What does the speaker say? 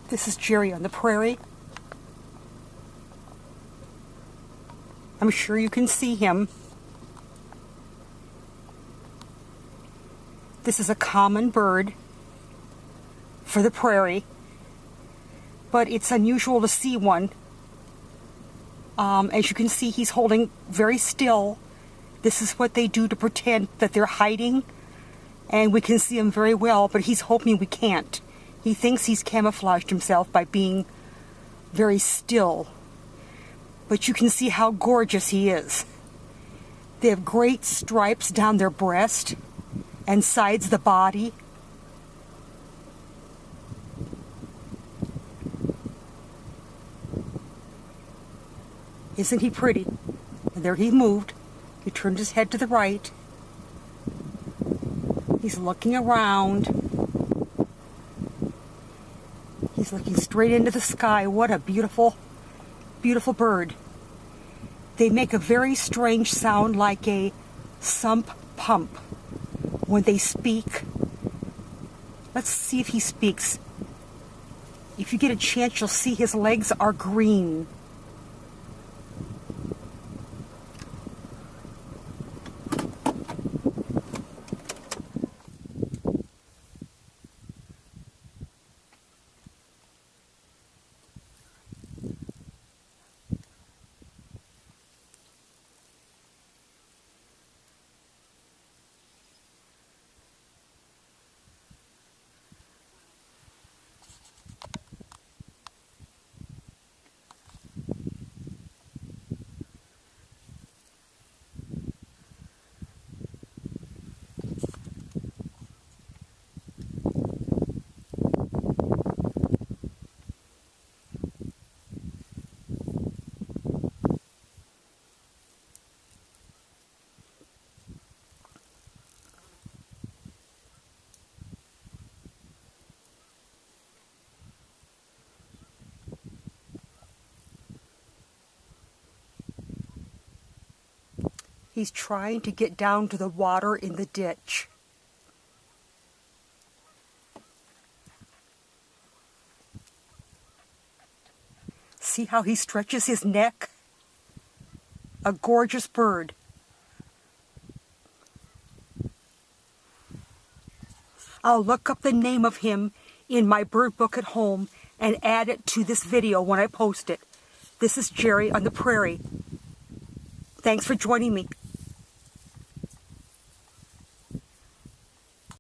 This is Gerri on the prairie. I'm sure you can see him. This is a common bird for the prairie, but it's unusual to see one. As you can see, he's holding very still. This is what they do to pretend that they're hiding, and we can see him very well, but he's hoping we can't. He thinks he's camouflaged himself by being very still. But you can see how gorgeous he is. They have great stripes down their breast and sides of the body. Isn't he pretty? And there he moved. He turned his head to the right. He's looking around. He's looking straight into the sky. What a beautiful, beautiful bird. They make a very strange sound like a sump pump when they speak. Let's see if he speaks. If you get a chance, you'll see his legs are green. He's trying to get down to the water in the ditch. See how he stretches his neck? A gorgeous bird. I'll look up the name of him in my bird book at home and add it to this video when I post it. This is Gerri on the prairie. Thanks for joining me.